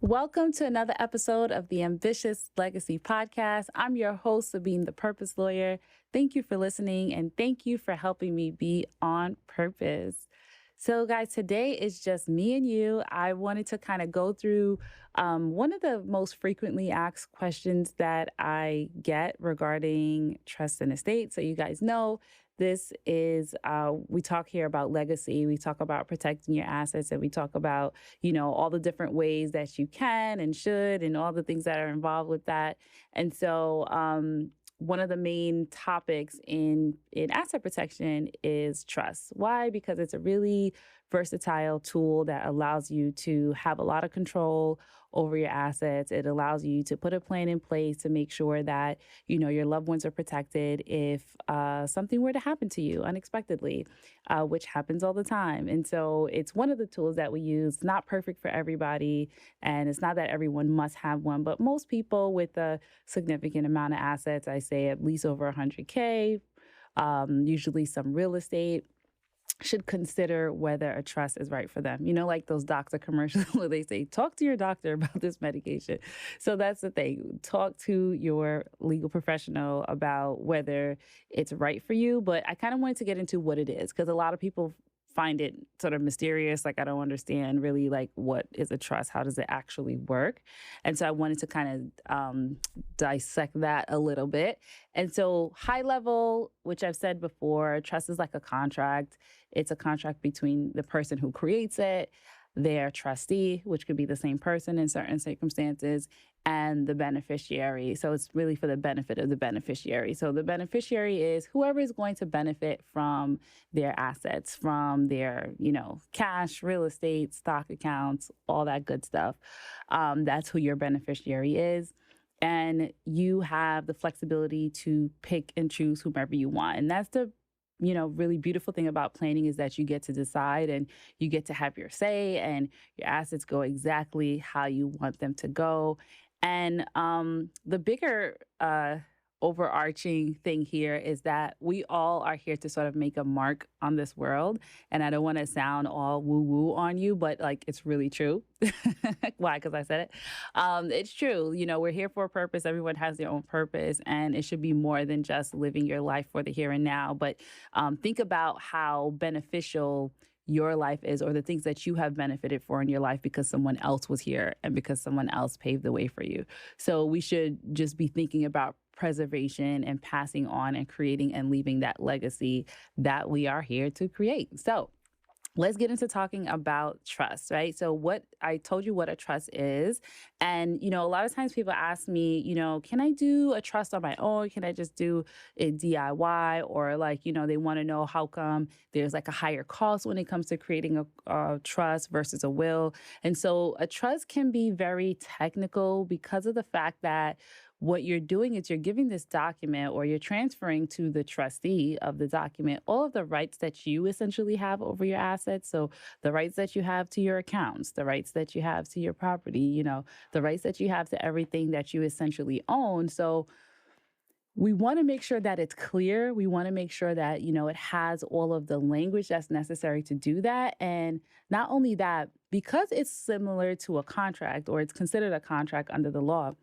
Welcome to another episode of the Ambitious Legacy Podcast. I'm your host, Sabine the Purpose Lawyer. Thank you for listening and thank you for helping me be on purpose. So, guys, today is just me and you. I wanted to kind of go through one of the most frequently asked questions that I get regarding trust and estate. So, you guys know this is, we talk here about legacy, we talk about protecting your assets, and we talk about, all the different ways that you can and should, and all the things that are involved with that. And so, one of the main topics in asset protection is trust. Why? Because it's a really versatile tool that allows you to have a lot of control over your assets. It allows you to put a plan in place to make sure that your loved ones are protected if something were to happen to you unexpectedly, which happens all the time. And so it's one of the tools that we use. It's not perfect for everybody, and it's not that everyone must have one, but most people with a significant amount of assets, I say at least over 100K, usually some real estate, should consider whether a trust is right for them. Like those doctor commercials where they say, talk to your doctor about this medication. So that's the thing. Talk to your legal professional about whether it's right for you. But I kind of wanted to get into what it is, because a lot of people find it sort of mysterious. Like, I don't understand really, like, what is a trust? How does it actually work? And so I wanted to kind of dissect that a little bit. And so high level, which I've said before, trust is like a contract. It's a contract between the person who creates it, their trustee, which could be the same person in certain circumstances, and the beneficiary. So it's really for the benefit of the beneficiary. So the beneficiary is whoever is going to benefit from their assets, from their, cash, real estate, stock accounts, all that good stuff. That's who your beneficiary is. And you have the flexibility to pick and choose whomever you want. And that's the really beautiful thing about planning, is that you get to decide and you get to have your say, and your assets go exactly how you want them to go. And the bigger overarching thing here is that we all are here to sort of make a mark on this world. And I don't want to sound all woo woo on you, but like, it's really true. Why? Because I said it. It's true. We're here for a purpose. Everyone has their own purpose, and it should be more than just living your life for the here and now. But think about how beneficial your life is, or the things that you have benefited for in your life because someone else was here and because someone else paved the way for you. So we should just be thinking about preservation and passing on and creating and leaving that legacy that we are here to create. So let's get into talking about trust, right? So what I told you what a trust is. And, a lot of times people ask me, can I do a trust on my own? Can I just do it DIY? Or they want to know how come there's like a higher cost when it comes to creating a trust versus a will. And so a trust can be very technical because of the fact that what you're doing is you're giving this document, or you're transferring to the trustee of the document, all of the rights that you essentially have over your assets. So the rights that you have to your accounts, the rights that you have to your property, the rights that you have to everything that you essentially own. So we want to make sure that it's clear. We want to make sure that, it has all of the language that's necessary to do that. And not only that, because it's similar to a contract, or it's considered a contract under the law,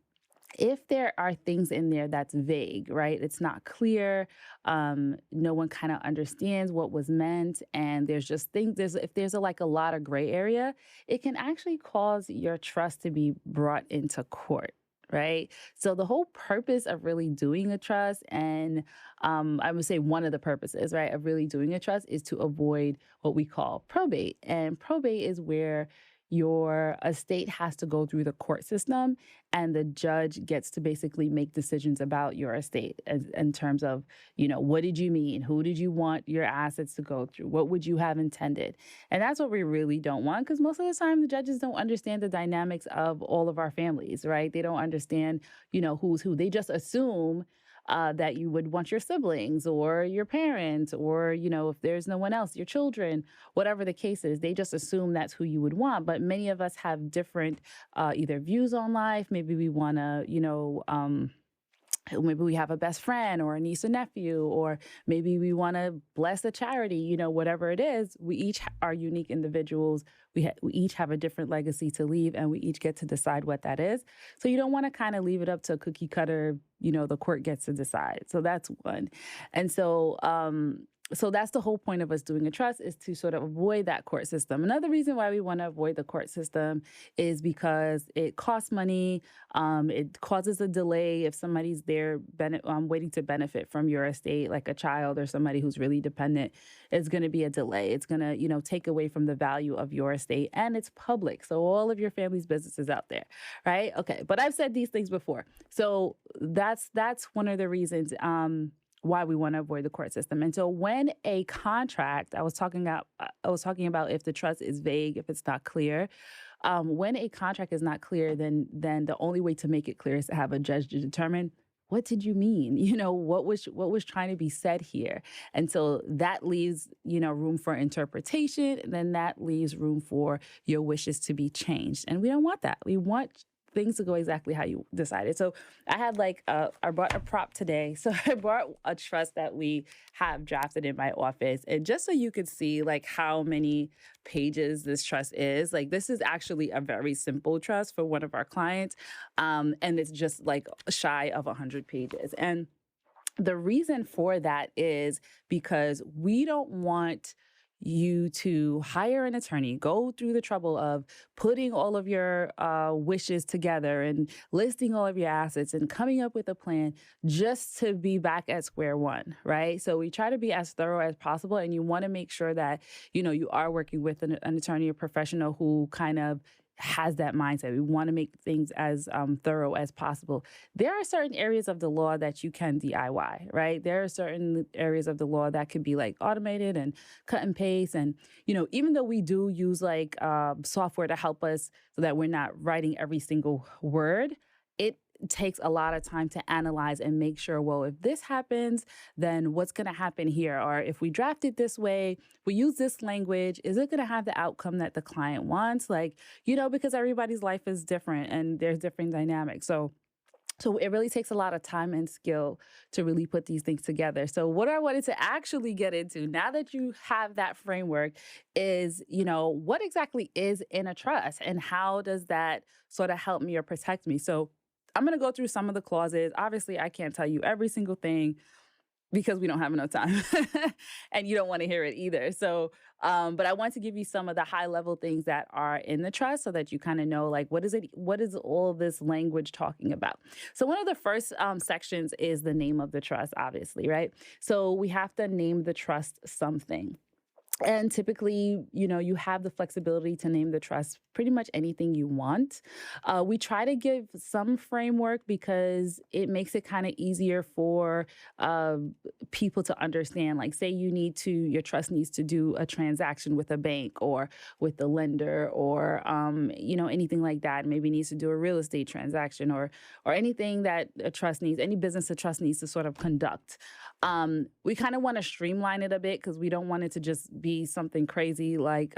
if there are things in there that's vague, right? It's not clear. No one kind of understands what was meant. And there's just things, if there's a lot of gray area, it can actually cause your trust to be brought into court. Right. So the whole purpose of really doing a trust, and I would say one of the purposes, right, of really doing a trust is to avoid what we call probate. And probate is where your estate has to go through the court system, and the judge gets to basically make decisions about your estate in terms of, what did you mean? Who did you want your assets to go through? What would you have intended? And that's what we really don't want, because most of the time the judges don't understand the dynamics of all of our families, right? They don't understand, who's who. They just assume that you would want your siblings or your parents, or, if there's no one else, your children, whatever the case is, they just assume that's who you would want. But many of us have different either views on life. Maybe we want to, maybe we have a best friend or a niece or nephew, or maybe we want to bless a charity, whatever it is. We each are unique individuals. We each have a different legacy to leave, and we each get to decide what that is. So you don't want to kind of leave it up to a cookie cutter, the court gets to decide. So that's one. And so that's the whole point of us doing a trust, is to sort of avoid that court system. Another reason why we want to avoid the court system is because it costs money. It causes a delay if somebody's there waiting to benefit from your estate, like a child or somebody who's really dependent. It's going to be a delay. It's going to, take away from the value of your estate, and it's public. So all of your family's business is out there, right? Okay. But I've said these things before. So that's one of the reasons why we want to avoid the court system. And so when a contract, I was talking about if the trust is vague, if it's not clear. When a contract is not clear, then the only way to make it clear is to have a judge to determine, what did you mean? What was trying to be said here? And so that leaves, room for interpretation. And then that leaves room for your wishes to be changed. And we don't want that. We want things to go exactly how you decided. So I had I brought a prop today. So I brought a trust that we have drafted in my office. And just so you could see how many pages this trust is, this is actually a very simple trust for one of our clients. And it's just shy of 100 pages. And the reason for that is because we don't want you to hire an attorney, go through the trouble of putting all of your wishes together and listing all of your assets and coming up with a plan just to be back at square one, right? So we try to be as thorough as possible, and you want to make sure that, you are working with an attorney or professional who kind of has that mindset. We want to make things as thorough as possible. There are certain areas of the law that you can DIY, right? There are certain areas of the law that could be automated and cut and paste. And, even though we do use software to help us so that we're not writing every single word, it takes a lot of time to analyze and make sure, well, if this happens, then what's going to happen here? Or if we draft it this way, we use this language, is it going to have the outcome that the client wants? Because everybody's life is different and there's different dynamics. So it really takes a lot of time and skill to really put these things together. So what I wanted to actually get into, now that you have that framework, is, what exactly is in a trust and how does that sort of help me or protect me? So I'm going to go through some of the clauses. Obviously, I can't tell you every single thing because we don't have enough time and you don't want to hear it either. So, but I want to give you some of the high level things that are in the trust so that you kind of know, what is all this language talking about? So one of the first sections is the name of the trust, obviously, right? So we have to name the trust something. And typically, you have the flexibility to name the trust pretty much anything you want. We try to give some framework because it makes it kind of easier for people to understand. Say your trust needs to do a transaction with a bank or with the lender or, anything like that. Maybe needs to do a real estate transaction or anything that a trust needs, any business a trust needs to sort of conduct. We kind of want to streamline it a bit because we don't want it to just be something crazy like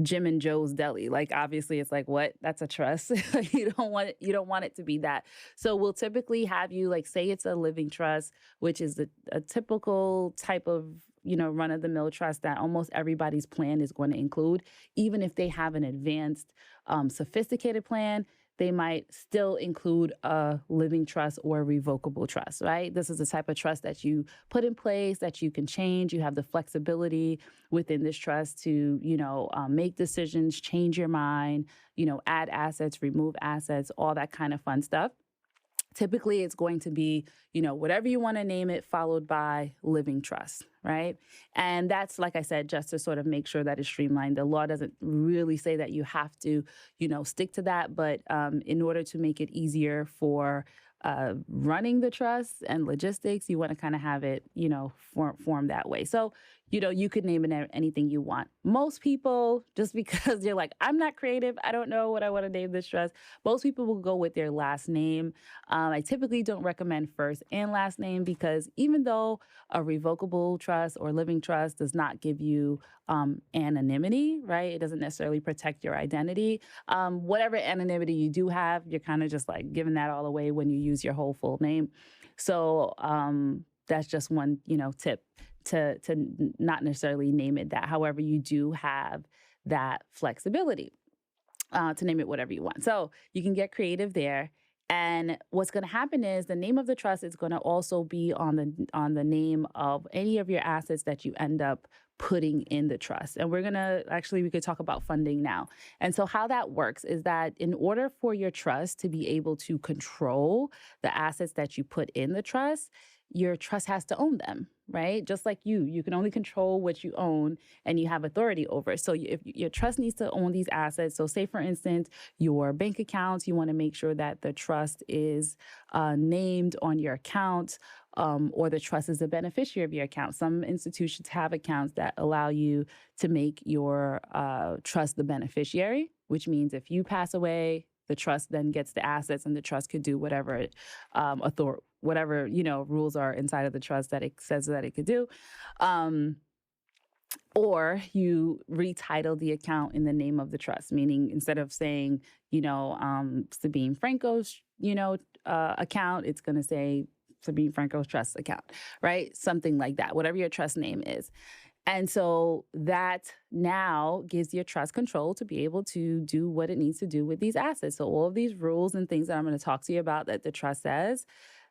Jim and Joe's Deli. Obviously it's what? That's a trust. You don't want it to be that. So we'll typically have you say it's a living trust, which is a typical type of run-of-the-mill trust that almost everybody's plan is going to include. Even if they have an advanced, sophisticated plan, they might still include a living trust or a revocable trust, right? This is the type of trust that you put in place that you can change. You have the flexibility within this trust to, make decisions, change your mind, add assets, remove assets, all that kind of fun stuff. Typically, it's going to be, whatever you want to name it, followed by living trust, right? And that's, like I said, just to sort of make sure that it's streamlined. The law doesn't really say that you have to, stick to that. But in order to make it easier for running the trust and logistics, you want to kind of have it, form that way. So you could name it anything you want. Most people, just because they're like, I'm not creative, I don't know what I want to name this trust, most people will go with their last name. I typically don't recommend first and last name because even though a revocable trust or living trust does not give you anonymity, right? It doesn't necessarily protect your identity. Whatever anonymity you do have, you're kind of just like giving that all away when you use your whole full name. So that's just one, tip to not necessarily name it that. However, you do have that flexibility to name it whatever you want. So you can get creative there. And what's going to happen is the name of the trust is going to also be on the name of any of your assets that you end up putting in the trust. And we could talk about funding now. And so how that works is that in order for your trust to be able to control the assets that you put in the trust, your trust has to own them, right? Just like you can only control what you own and you have authority over. So if your trust needs to own these assets, so say for instance, your bank accounts, you want to make sure that the trust is named on your account, or the trust is a beneficiary of your account. Some institutions have accounts that allow you to make your trust the beneficiary, which means if you pass away, the trust then gets the assets, and the trust could do whatever rules are inside of the trust that it says that it could do. Or you retitle the account in the name of the trust, meaning instead of saying, Sabine Franco's, account, it's going to say Sabine Franco's trust account, right? Something like that, whatever your trust name is. And so that now gives your trust control to be able to do what it needs to do with these assets. So all of these rules and things that I'm going to talk to you about that the trust says,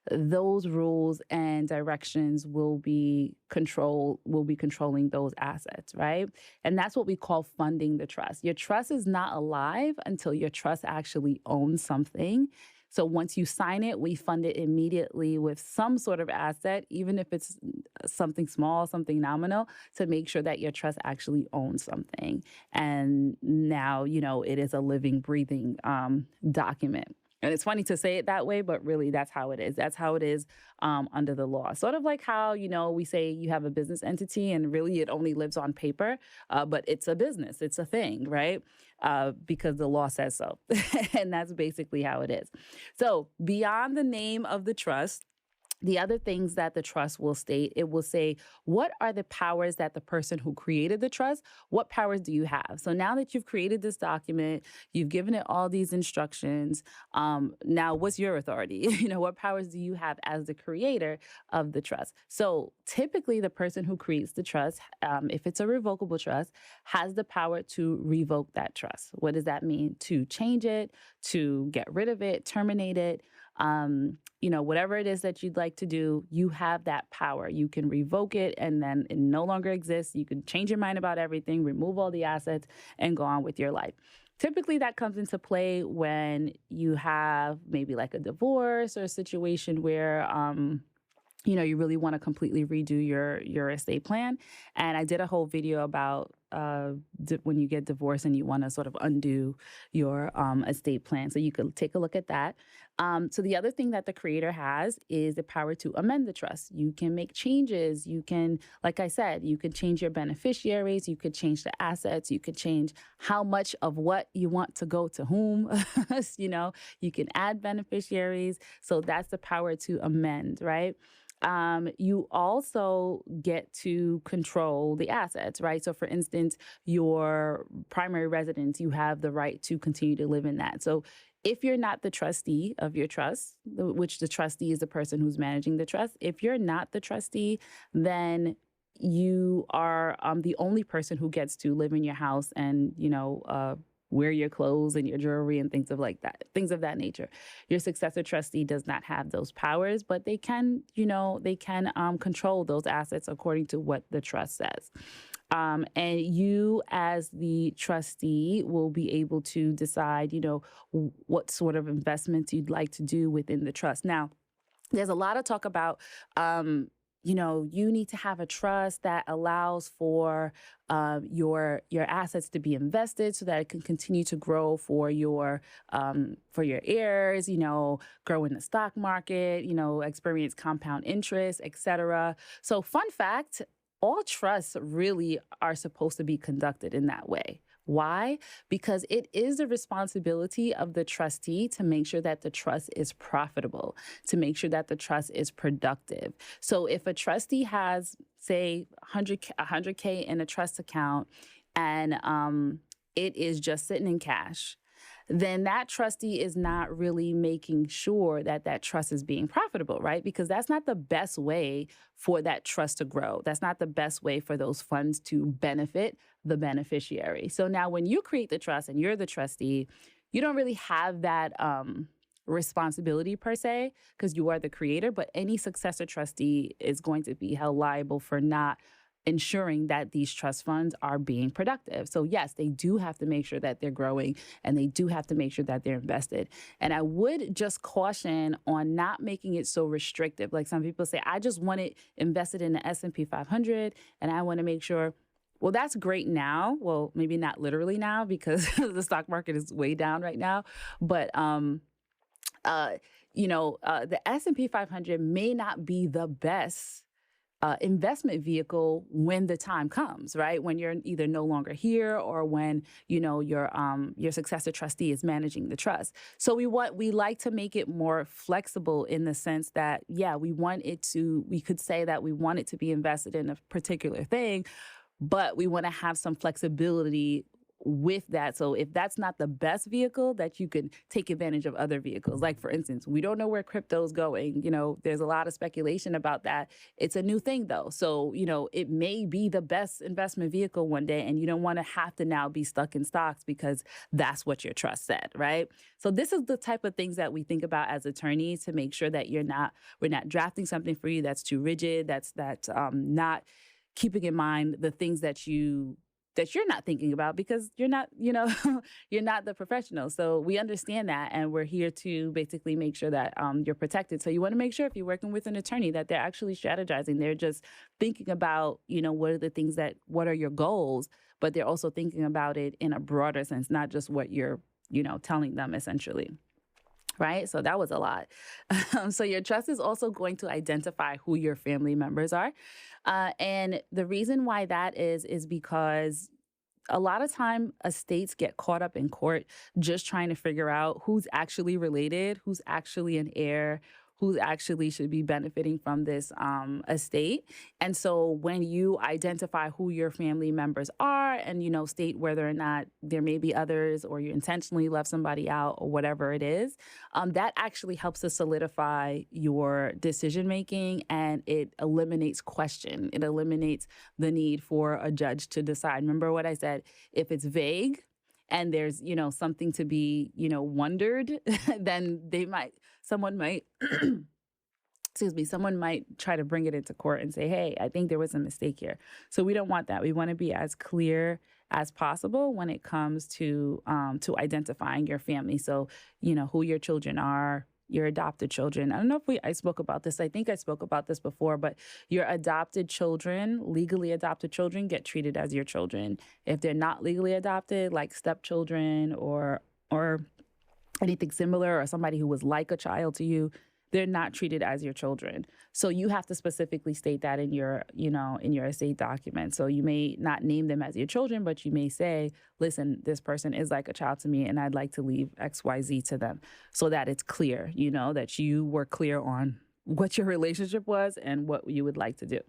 those rules and directions will be controlling those assets, right? And that's what we call funding the trust. Your trust is not alive until your trust actually owns something. So once you sign it, we fund it immediately with some sort of asset, even if it's something small, something nominal, to make sure that your trust actually owns something. And now, it is a living, breathing document. And it's funny to say it that way, but really that's how it is. That's how it is under the law. Sort of like how, we say you have a business entity and really it only lives on paper, but it's a business. It's a thing, right? Because the law says so. And that's basically how it is. So beyond the name of the trust, the other things that the trust will state, it will say, what are the powers that the person who created the trust, what powers do you have? So now that you've created this document, you've given it all these instructions, now what's your authority? What powers do you have as the creator of the trust? So typically the person who creates the trust, if it's a revocable trust, has the power to revoke that trust. What does that mean? To change it, to get rid of it, terminate it. Whatever it is that you'd like to do, you have that power. You can revoke it and then it no longer exists. You can change your mind about everything, remove all the assets, and go on with your life. Typically, that comes into play when you have maybe like a divorce or a situation where you really want to completely redo your estate plan. And I did a whole video about when you get divorced and you want to sort of undo your estate plan. So you could take a look at that. So the other thing that the creator has is the power to amend the trust. You can make changes. You can, like I said, you could change your beneficiaries. You could change the assets. You could change how much of what you want to go to whom. You can add beneficiaries. So that's the power to amend, right? You also get to control the assets, right? So for instance, your primary residence, you have the right to continue to live in that. So if you're not the trustee of your trust, which the trustee is the person who's managing the trust, if you're not the trustee, then you are the only person who gets to live in your house and, wear your clothes and your jewelry and things of that nature. Your successor trustee does not have those powers, but they can control those assets according to what the trust says. And you as the trustee will be able to decide, what sort of investments you'd like to do within the trust. Now, there's a lot of talk about, you need to have a trust that allows for your assets to be invested so that it can continue to grow for your heirs, grow in the stock market, experience compound interest, et cetera. So fun fact, all trusts really are supposed to be conducted in that way. Why? Because it is the responsibility of the trustee to make sure that the trust is profitable, to make sure that the trust is productive. So if a trustee has, say, 100K in a trust account and it is just sitting in cash, then that trustee is not really making sure that that trust is being profitable, right? Because that's not the best way for that trust to grow. That's not the best way for those funds to benefit the beneficiary. So now when you create the trust and you're the trustee, you don't really have that responsibility per se, because you are the creator, but any successor trustee is going to be held liable for not ensuring that these trust funds are being productive. So yes, they do have to make sure that they're growing, and they do have to make sure that they're invested. And I would just caution on not making it so restrictive. Like some people say, I just want it invested in the S&P 500 and I want to make sure. Well, that's great now. Well, maybe not literally now because the stock market is way down right now. But the S&P 500 may not be the best investment vehicle when the time comes, right? When you're either no longer here or when, your successor trustee is managing the trust. So we like to make it more flexible in the sense that, we could say that we want it to be invested in a particular thing, but we want to have some flexibility with that. So if that's not the best vehicle, that you can take advantage of other vehicles. Like for instance, we don't know where crypto's going. There's a lot of speculation about that. It's a new thing though. So, it may be the best investment vehicle one day, and you don't want to have to now be stuck in stocks because that's what your trust said, right? So this is the type of things that we think about as attorneys to make sure that we're not drafting something for you that's too rigid, that's not keeping in mind the things that you're not thinking about because you're not, you're not the professional. So we understand that, and we're here to basically make sure that you're protected. So you want to make sure if you're working with an attorney that they're actually strategizing. They're just thinking about, what are your goals, but they're also thinking about it in a broader sense, not just what you're, telling them essentially. Right? So that was a lot. So your trust is also going to identify who your family members are. And the reason why that is because a lot of time estates get caught up in court just trying to figure out who's actually related, who's actually an heir, who actually should be benefiting from this estate. And so when you identify who your family members are and, state whether or not there may be others or you intentionally left somebody out or whatever it is, that actually helps to solidify your decision making, and it eliminates question. It eliminates the need for a judge to decide. Remember what I said? If it's vague, and there's, something to be, wondered, then someone might, someone might try to bring it into court and say, hey, I think there was a mistake here. So we don't want that. We want to be as clear as possible when it comes to identifying your family. So, who your children are, your adopted children. I don't know if I spoke about this. I think I spoke about this before, but your adopted children, legally adopted children, get treated as your children. If they're not legally adopted, like stepchildren or anything similar, or somebody who was like a child to you, they're not treated as your children. So you have to specifically state that in your estate document. So you may not name them as your children, but you may say, listen, this person is like a child to me and I'd like to leave XYZ to them, so that it's clear, that you were clear on what your relationship was and what you would like to do.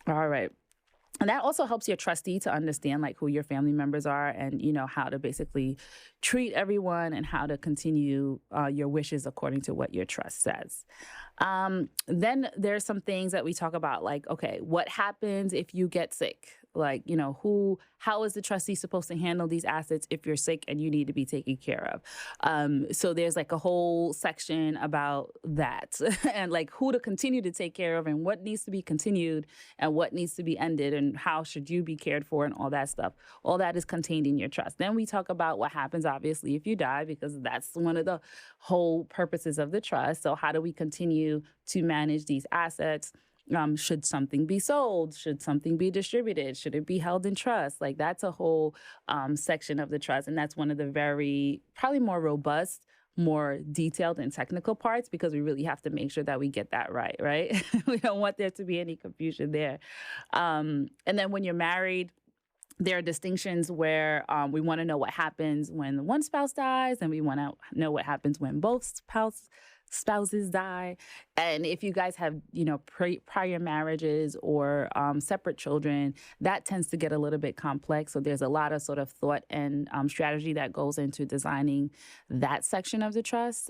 All right. And that also helps your trustee to understand who your family members are and, how to basically treat everyone and how to continue your wishes according to what your trust says. Then there's some things that we talk about, okay, what happens if you get sick? How is the trustee supposed to handle these assets if you're sick and you need to be taken care of? So there's a whole section about that and who to continue to take care of and what needs to be continued and what needs to be ended and how should you be cared for and all that stuff. All that is contained in your trust. Then we talk about what happens, obviously, if you die, because that's one of the whole purposes of the trust. So how do we continue to manage these assets? Should something be sold? Should something be distributed? Should it be held in trust? That's a whole section of the trust. And that's one of the probably more robust, more detailed and technical parts because we really have to make sure that we get that right, right? We don't want there to be any confusion there. And then when you're married, there are distinctions where we want to know what happens when one spouse dies, and we want to know what happens when both spouses die. And if you guys have, prior marriages or separate children, that tends to get a little bit complex. So there's a lot of sort of thought and strategy that goes into designing that section of the trust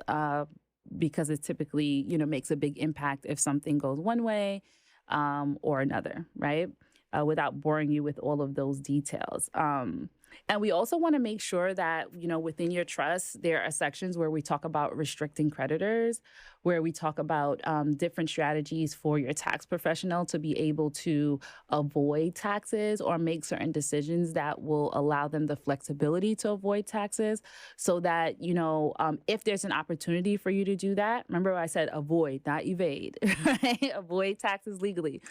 because it typically, makes a big impact if something goes one way or another, right? Without boring you with all of those details. And we also want to make sure that, within your trust, there are sections where we talk about restricting creditors, where we talk about different strategies for your tax professional to be able to avoid taxes or make certain decisions that will allow them the flexibility to avoid taxes so that, if there's an opportunity for you to do that, remember I said avoid, not evade, right? Avoid taxes legally.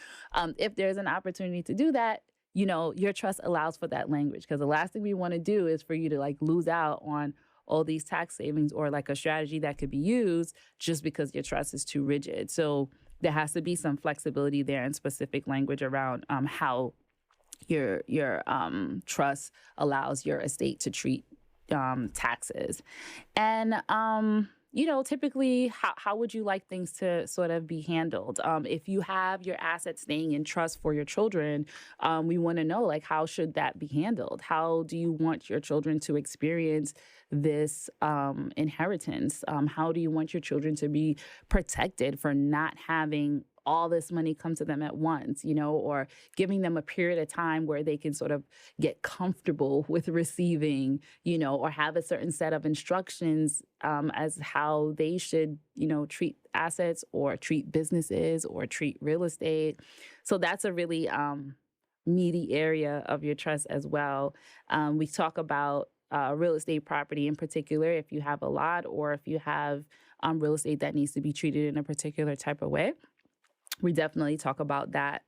If there's an opportunity to do that, your trust allows for that language because the last thing we want to do is for you to lose out on all these tax savings or a strategy that could be used just because your trust is too rigid. So there has to be some flexibility there and specific language around how your trust allows your estate to treat taxes. And typically, how would you like things to sort of be handled? If you have your assets staying in trust for your children, we want to know, how should that be handled? How do you want your children to experience this inheritance? How do you want your children to be protected for not having all this money come to them at once, or giving them a period of time where they can sort of get comfortable with receiving, or have a certain set of instructions as how they should, treat assets or treat businesses or treat real estate. So that's a really meaty area of your trust as well. We talk about real estate property in particular, if you have a lot or if you have real estate that needs to be treated in a particular type of way. We definitely talk about that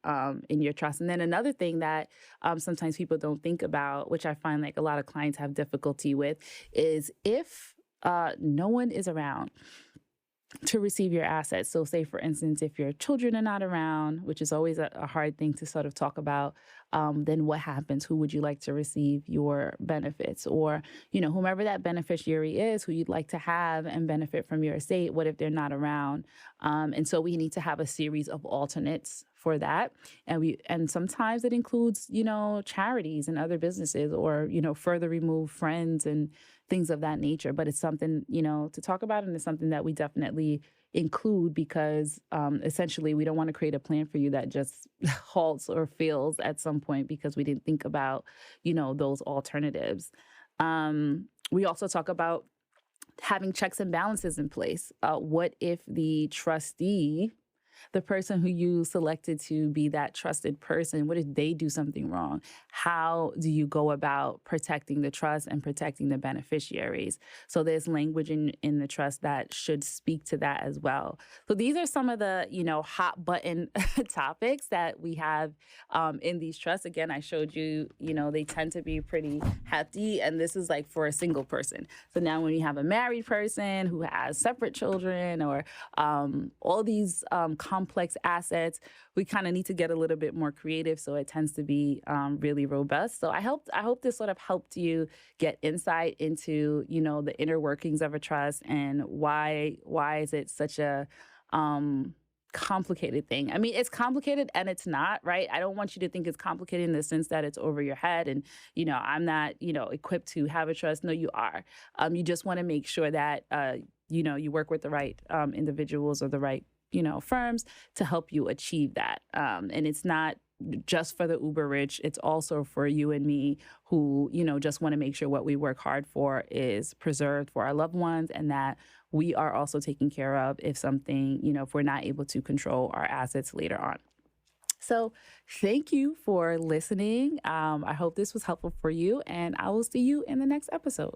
in your trust. And then another thing that sometimes people don't think about, which I find a lot of clients have difficulty with, is if no one is around to receive your assets. So say, for instance, if your children are not around, which is always a hard thing to sort of talk about, then what happens? Who would you like to receive your benefits? Or, whomever that beneficiary is, who you'd like to have and benefit from your estate, what if they're not around? And so we need to have a series of alternates for that. And sometimes it includes, charities and other businesses or, further removed friends and things of that nature. But it's something, to talk about, and it's something that we definitely include because essentially we don't want to create a plan for you that just halts or fails at some point because we didn't think about, those alternatives. We also talk about having checks and balances in place. What if the trustee, the person who you selected to be that trusted person, what if they do something wrong? How do you go about protecting the trust and protecting the beneficiaries? So there's language in the trust that should speak to that as well. So these are some of the, hot button topics that we have in these trusts. Again, I showed you, they tend to be pretty hefty, and this is for a single person. So now when you have a married person who has separate children or all these complex assets, we kind of need to get a little bit more creative. So it tends to be really robust. So I hope this sort of helped you get insight into, the inner workings of a trust and why is it such a complicated thing. I mean, it's complicated and it's not, right? I don't want you to think it's complicated in the sense that it's over your head and, I'm not, equipped to have a trust. No, you are. You just want to make sure that, you work with the right individuals or the right firms to help you achieve that. And it's not just for the uber rich. It's also for you and me who, just want to make sure what we work hard for is preserved for our loved ones and that we are also taken care of if something, if we're not able to control our assets later on. So thank you for listening. I hope this was helpful for you, and I will see you in the next episode.